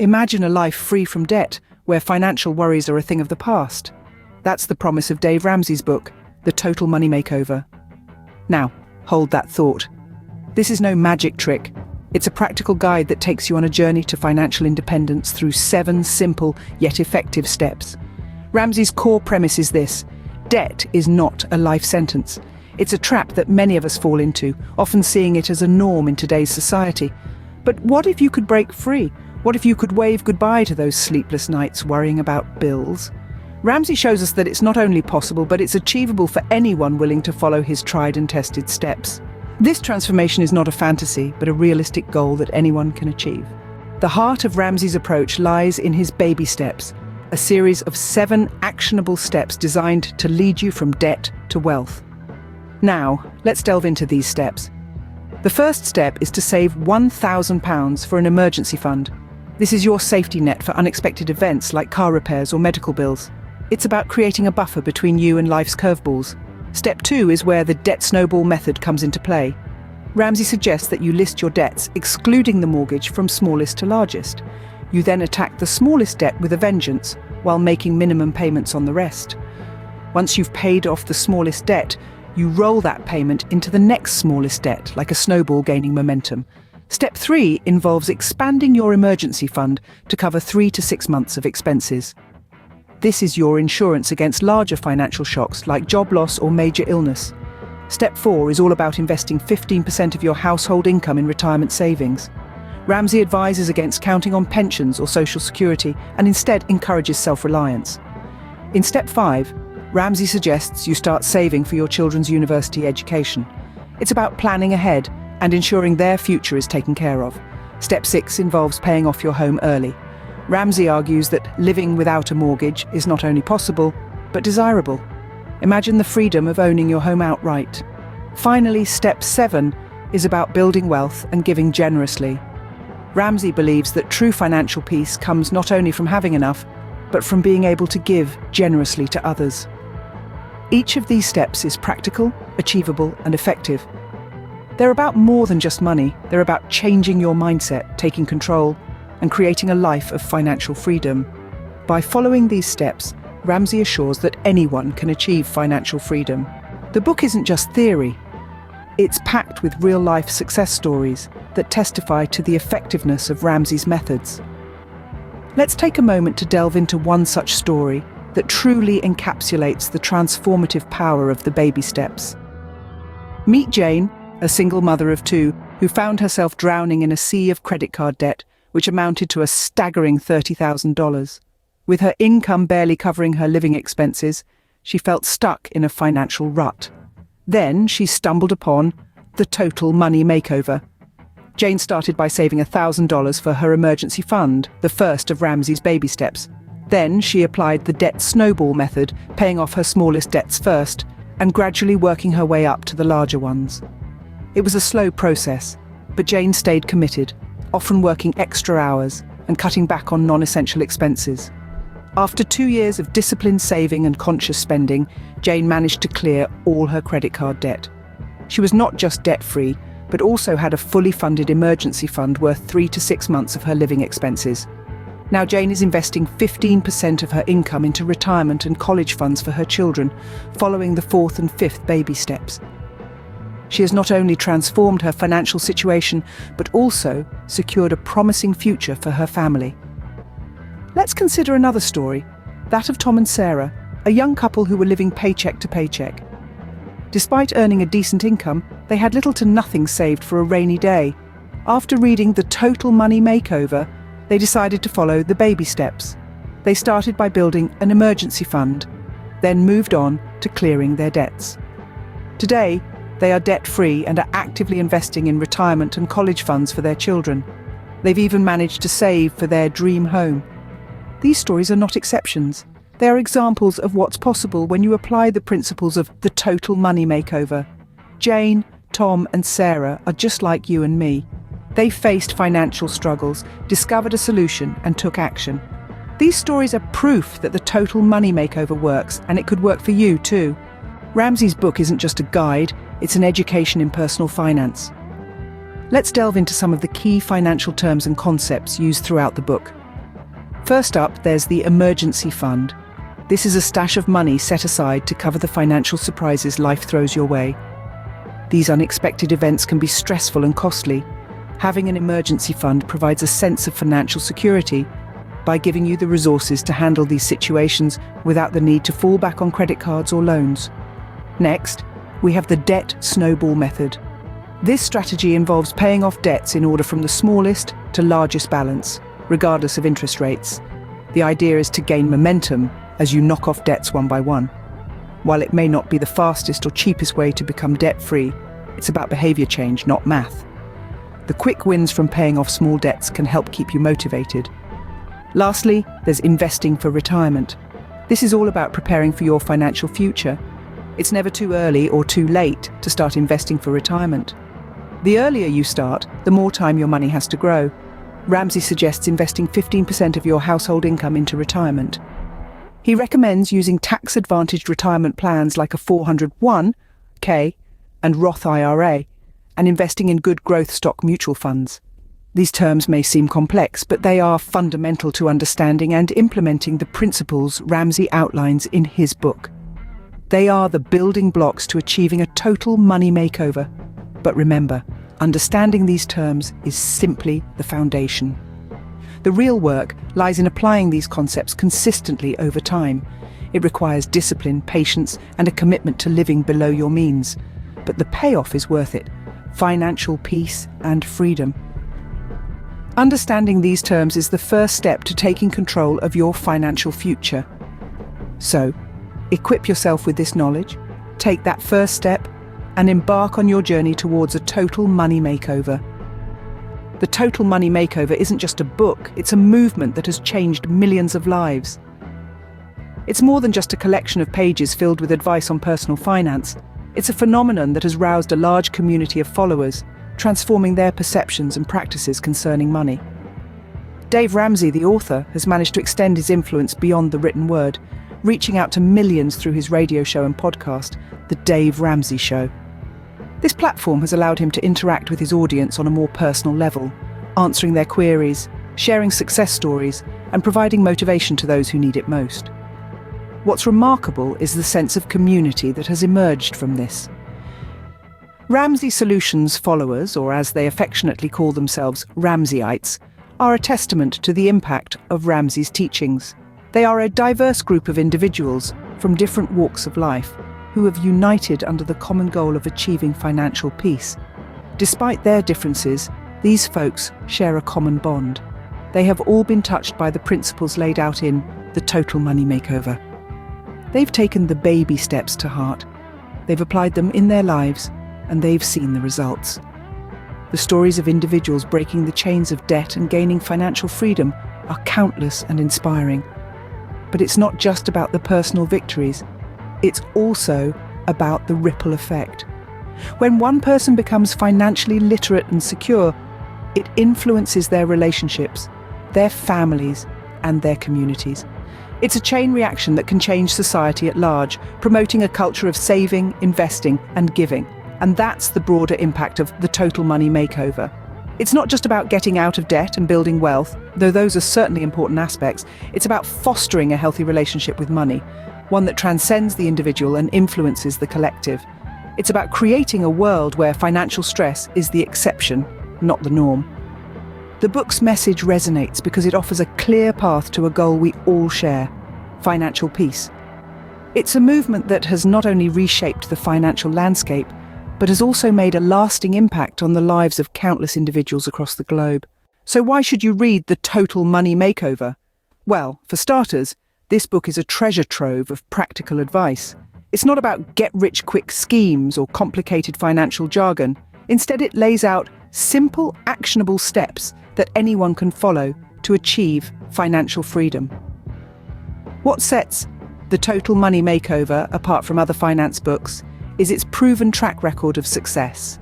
Imagine a life free from debt, where financial worries are a thing of the past. That's the promise of Dave Ramsey's book, The Total Money Makeover. Now, hold that thought. This is no magic trick. It's a practical guide that takes you on a journey to financial independence through 7 simple yet effective steps. Ramsey's core premise is this: debt is not a life sentence. It's a trap that many of us fall into, often seeing it as a norm in today's society. But what if you could break free? What if you could wave goodbye to those sleepless nights worrying about bills? Ramsey shows us that it's not only possible, but it's achievable for anyone willing to follow his tried and tested steps. This transformation is not a fantasy, but a realistic goal that anyone can achieve. The heart of Ramsey's approach lies in his baby steps, a series of 7 actionable steps designed to lead you from debt to wealth. Now, let's delve into these steps. The first step is to save £1,000 for an emergency fund. This is your safety net for unexpected events like car repairs or medical bills. It's about creating a buffer between you and life's curveballs. Step 2 is where the debt snowball method comes into play. Ramsey suggests that you list your debts, excluding the mortgage, from smallest to largest. You then attack the smallest debt with a vengeance, while making minimum payments on the rest. Once you've paid off the smallest debt, you roll that payment into the next smallest debt, like a snowball gaining momentum. Step 3 involves expanding your emergency fund to cover 3 to 6 months of expenses. This is your insurance against larger financial shocks like job loss or major illness. Step 4 is all about investing 15% of your household income in retirement savings. Ramsey advises against counting on pensions or social security and instead encourages self-reliance. In Step 5, Ramsey suggests you start saving for your children's university education. It's about planning ahead and ensuring their future is taken care of. Step 6 involves paying off your home early. Ramsey argues that living without a mortgage is not only possible, but desirable. Imagine the freedom of owning your home outright. Finally, Step 7 is about building wealth and giving generously. Ramsey believes that true financial peace comes not only from having enough, but from being able to give generously to others. Each of these steps is practical, achievable, and effective. They're about more than just money. They're about changing your mindset, taking control, and creating a life of financial freedom. By following these steps, Ramsey assures that anyone can achieve financial freedom. The book isn't just theory. It's packed with real-life success stories that testify to the effectiveness of Ramsey's methods. Let's take a moment to delve into one such story that truly encapsulates the transformative power of the baby steps. Meet Jane, a single mother of 2, who found herself drowning in a sea of credit card debt, which amounted to a staggering $30,000. With her income barely covering her living expenses, she felt stuck in a financial rut. Then she stumbled upon the Total Money Makeover. Jane started by saving $1,000 for her emergency fund, the first of Ramsey's baby steps. Then she applied the debt snowball method, paying off her smallest debts first, and gradually working her way up to the larger ones. It was a slow process, but Jane stayed committed, often working extra hours and cutting back on non-essential expenses. After 2 years of disciplined saving and conscious spending, Jane managed to clear all her credit card debt. She was not just debt-free, but also had a fully funded emergency fund worth 3 to 6 months of her living expenses. Now Jane is investing 15% of her income into retirement and college funds for her children, following the 4th and 5th baby steps. She has not only transformed her financial situation, but also secured a promising future for her family. Let's consider another story, that of Tom and Sarah, a young couple who were living paycheck to paycheck. Despite earning a decent income, they had little to nothing saved for a rainy day. After reading The Total Money Makeover, they decided to follow the baby steps. They started by building an emergency fund, then moved on to clearing their debts. Today, they are debt-free and are actively investing in retirement and college funds for their children. They've even managed to save for their dream home. These stories are not exceptions. They are examples of what's possible when you apply the principles of the Total Money Makeover. Jane, Tom, and Sarah are just like you and me. They faced financial struggles, discovered a solution, and took action. These stories are proof that the Total Money Makeover works, and it could work for you too. Ramsey's book isn't just a guide, it's an education in personal finance. Let's delve into some of the key financial terms and concepts used throughout the book. First up, there's the emergency fund. This is a stash of money set aside to cover the financial surprises life throws your way. These unexpected events can be stressful and costly. Having an emergency fund provides a sense of financial security by giving you the resources to handle these situations without the need to fall back on credit cards or loans. Next, we have the debt snowball method. This strategy involves paying off debts in order from the smallest to largest balance, regardless of interest rates. The idea is to gain momentum as you knock off debts one by one. While it may not be the fastest or cheapest way to become debt-free, it's about behavior change, not math. The quick wins from paying off small debts can help keep you motivated. Lastly, there's investing for retirement. This is all about preparing for your financial future. It's never too early or too late to start investing for retirement. The earlier you start, the more time your money has to grow. Ramsey suggests investing 15% of your household income into retirement. He recommends using tax-advantaged retirement plans like a 401k and Roth IRA, and investing in good growth stock mutual funds. These terms may seem complex, but they are fundamental to understanding and implementing the principles Ramsey outlines in his book. They are the building blocks to achieving a total money makeover. But remember, understanding these terms is simply the foundation. The real work lies in applying these concepts consistently over time. It requires discipline, patience, and a commitment to living below your means. But the payoff is worth it: financial peace and freedom. Understanding these terms is the first step to taking control of your financial future. So, equip yourself with this knowledge, take that first step, and embark on your journey towards a total money makeover. The Total Money Makeover isn't just a book, it's a movement that has changed millions of lives. It's more than just a collection of pages filled with advice on personal finance. It's a phenomenon that has roused a large community of followers, transforming their perceptions and practices concerning money. Dave Ramsey, the author, has managed to extend his influence beyond the written word, reaching out to millions through his radio show and podcast, The Dave Ramsey Show. This platform has allowed him to interact with his audience on a more personal level, answering their queries, sharing success stories, and providing motivation to those who need it most. What's remarkable is the sense of community that has emerged from this. Ramsey Solutions followers, or as they affectionately call themselves, Ramseyites, are a testament to the impact of Ramsey's teachings. They are a diverse group of individuals from different walks of life who have united under the common goal of achieving financial peace. Despite their differences, these folks share a common bond. They have all been touched by the principles laid out in The Total Money Makeover. They've taken the baby steps to heart. They've applied them in their lives, and they've seen the results. The stories of individuals breaking the chains of debt and gaining financial freedom are countless and inspiring. But it's not just about the personal victories. It's also about the ripple effect. When one person becomes financially literate and secure, it influences their relationships, their families, and their communities. It's a chain reaction that can change society at large, promoting a culture of saving, investing, and giving. And that's the broader impact of the Total Money Makeover. It's not just about getting out of debt and building wealth, though those are certainly important aspects. It's about fostering a healthy relationship with money, one that transcends the individual and influences the collective. It's about creating a world where financial stress is the exception, not the norm. The book's message resonates because it offers a clear path to a goal we all share: financial peace. It's a movement that has not only reshaped the financial landscape, but has also made a lasting impact on the lives of countless individuals across the globe. So why should you read The Total Money Makeover? Well, for starters, this book is a treasure trove of practical advice. It's not about get-rich-quick schemes or complicated financial jargon. Instead, it lays out simple, actionable steps that anyone can follow to achieve financial freedom. What sets The Total Money Makeover apart from other finance books is its proven track record of success.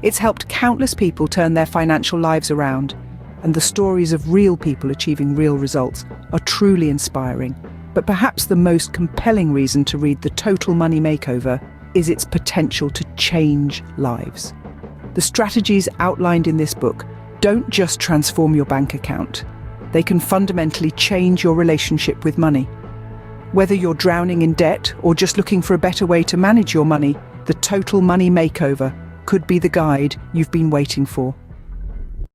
It's helped countless people turn their financial lives around, and the stories of real people achieving real results are truly inspiring. But perhaps the most compelling reason to read The Total Money Makeover is its potential to change lives. The strategies outlined in this book don't just transform your bank account. They can fundamentally change your relationship with money. Whether you're drowning in debt or just looking for a better way to manage your money, the Total Money Makeover could be the guide you've been waiting for.